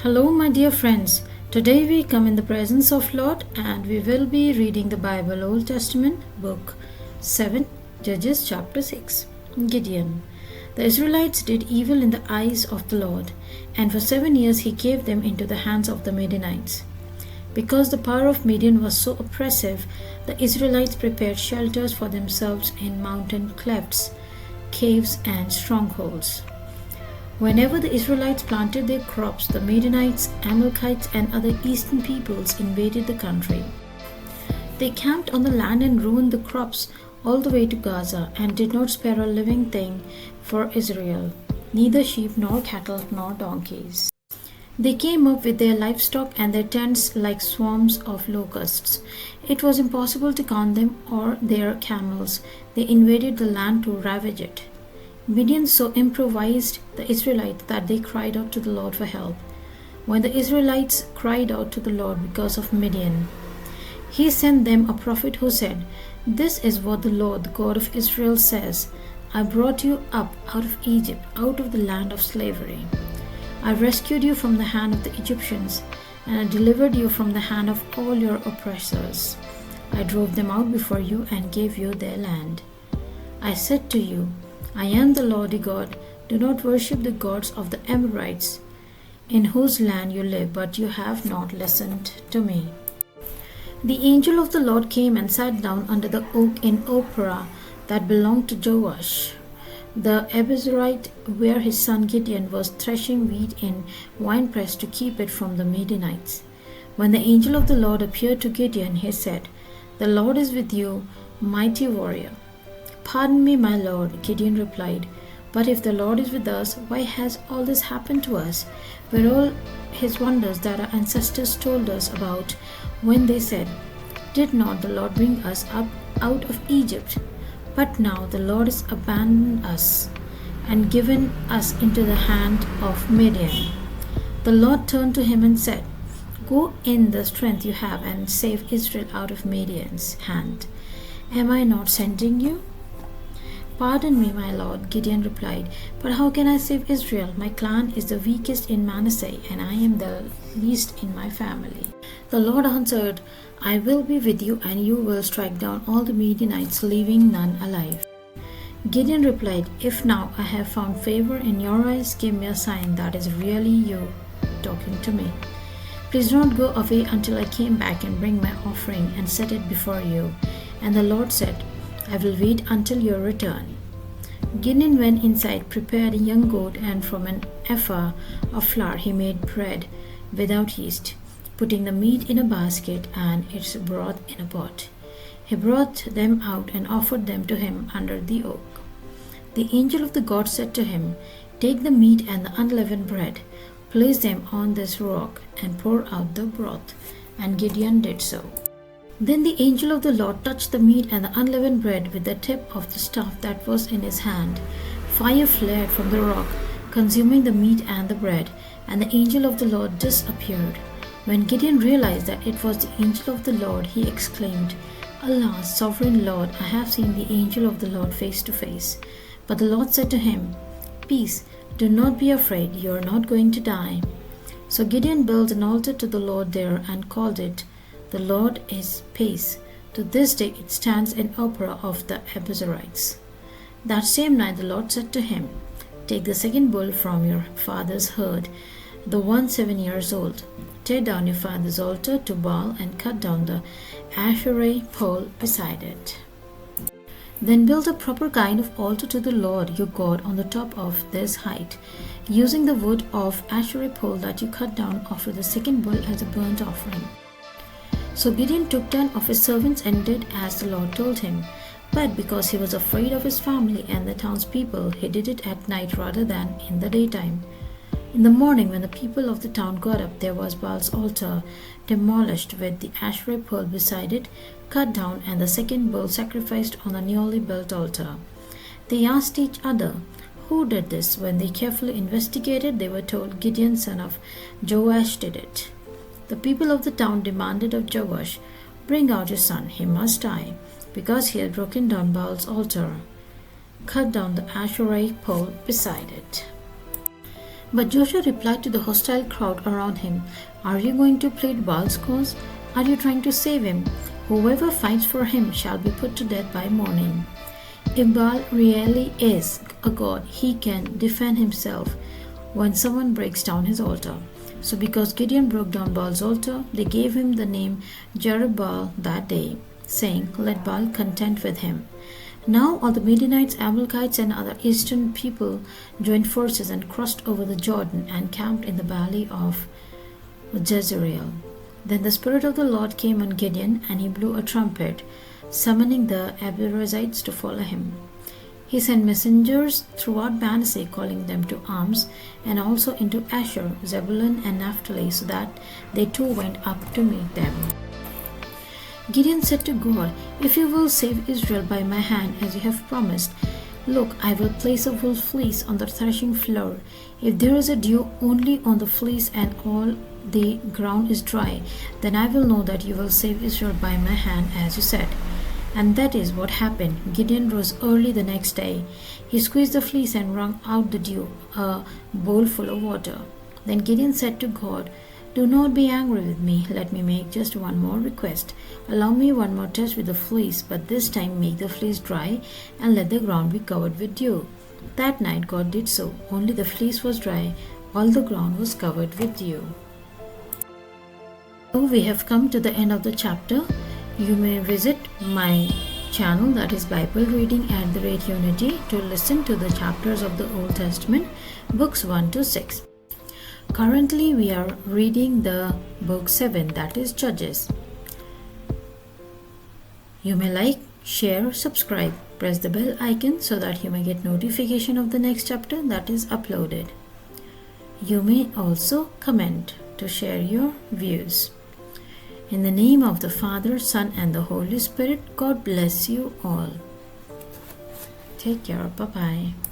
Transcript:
Hello, my dear friends. Today we come in the presence of Lord and we will be reading the Bible Old Testament, Book 7, Judges chapter 6. Gideon. The Israelites did evil in the eyes of the Lord, and for 7 years he gave them into the hands of the Midianites. Because the power of Midian was so oppressive, the Israelites prepared shelters for themselves in mountain clefts, caves, and strongholds. Whenever the Israelites planted their crops, the Midianites, Amalekites, and other eastern peoples invaded the country. They camped on the land and ruined the crops all the way to Gaza and did not spare a living thing for Israel, neither sheep nor cattle nor donkeys. They came up with their livestock and their tents like swarms of locusts. It was impossible to count them or their camels. They invaded the land to ravage it. Gideon so improvised the Israelites that they cried out to the Lord for help. When the Israelites cried out to the Lord because of Midian, he sent them a prophet who said, "This is what the Lord, the God of Israel, says. I brought you up out of Egypt, out of the land of slavery. I rescued you from the hand of the Egyptians, and I delivered you from the hand of all your oppressors. I drove them out before you and gave you their land. I said to you, I am the Lord your God. Do not worship the gods of the Amorites, in whose land you live, but you have not listened to me." The angel of the Lord came and sat down under the oak in Ophrah that belonged to Joash, the Abiezrite, where his son Gideon was threshing wheat in winepress to keep it from the Midianites. When the angel of the Lord appeared to Gideon, he said, "The Lord is with you, mighty warrior." "Pardon me, my Lord," Gideon replied, "but if the Lord is with us, why has all this happened to us? Were all his wonders that our ancestors told us about when they said, 'Did not the Lord bring us up out of Egypt?' But now the Lord has abandoned us and given us into the hand of Midian." The Lord turned to him and said, "Go in the strength you have and save Israel out of Midian's hand. Am I not sending you?" "Pardon me, my Lord," Gideon replied, "but how can I save Israel? My clan is the weakest in Manasseh, and I am the least in my family." The Lord answered, "I will be with you, and you will strike down all the Midianites, leaving none alive." Gideon replied, "If now I have found favor in your eyes, give me a sign that is really you talking to me. Please do not go away until I came back and bring my offering and set it before you." And the Lord said, "I will wait until your return." Gideon went inside, prepared a young goat, and from an ephah of flour he made bread without yeast, putting the meat in a basket and its broth in a pot. He brought them out and offered them to him under the oak. The angel of the God said to him, "Take the meat and the unleavened bread, place them on this rock, and pour out the broth." And Gideon did so. Then the angel of the Lord touched the meat and the unleavened bread with the tip of the staff that was in his hand. Fire flared from the rock, consuming the meat and the bread, and the angel of the Lord disappeared. When Gideon realized that it was the angel of the Lord, he exclaimed, "Alas, sovereign Lord, I have seen the angel of the Lord face to face." But the Lord said to him, "Peace, do not be afraid, you are not going to die." So Gideon built an altar to the Lord there and called it, "The Lord is Peace." To this day it stands in Ophrah of the Abiezrites. That same night the Lord said to him, "Take the second bull from your father's herd, the one 7 years old. Tear down your father's altar to Baal and cut down the Asherah pole beside it. Then build a proper kind of altar to the Lord your God on the top of this height. Using the wood of Asherah pole that you cut down, offer the second bull as a burnt offering." So Gideon took 10 of his servants and did as the Lord told him. But because he was afraid of his family and the townspeople, he did it at night rather than in the daytime. In the morning, when the people of the town got up, there was Baal's altar demolished with the Asherah pole beside it, cut down, and the second bull sacrificed on the newly built altar. They asked each other, "Who did this?" When they carefully investigated, they were told, "Gideon, son of Joash, did it." The people of the town demanded of Joash, "Bring out your son, he must die, because he has broken down Baal's altar, cut down the Asherah pole beside it." But Joshua replied to the hostile crowd around him, "Are you going to plead Baal's cause? Are you trying to save him? Whoever fights for him shall be put to death by morning." If Baal really is a god, he can defend himself when someone breaks down his altar. So because Gideon broke down Baal's altar, they gave him the name Jerubbaal that day, saying, "Let Baal contend with him." Now all the Midianites, Amalekites, and other eastern people joined forces and crossed over the Jordan and camped in the valley of Jezreel. Then the Spirit of the Lord came on Gideon, and he blew a trumpet, summoning the Abiezrites to follow him. He sent messengers throughout Manasseh, calling them to arms, and also into Asher, Zebulun, and Naphtali, so that they too went up to meet them. Gideon said to God, "If you will save Israel by my hand, as you have promised, look, I will place a wool fleece on the threshing floor. If there is a dew only on the fleece and all the ground is dry, then I will know that you will save Israel by my hand, as you said." And that is what happened. Gideon rose early the next day. He squeezed the fleece and wrung out the dew, a bowl full of water. Then Gideon said to God, "Do not be angry with me. Let me make just one more request. Allow me one more test with the fleece, but this time make the fleece dry and let the ground be covered with dew." That night God did so. Only the fleece was dry. All the ground was covered with dew. So we have come to the end of the chapter. You may visit my channel, that is Bible Reading @Unity, to listen to the chapters of the Old Testament, books 1 to 6. Currently we are reading the book 7, that is Judges. You may like, share, subscribe, press the bell icon so that you may get notification of the next chapter that is uploaded. You may also comment to share your views. In the name of the Father, Son, and the Holy Spirit, God bless you all. Take care. Bye-bye.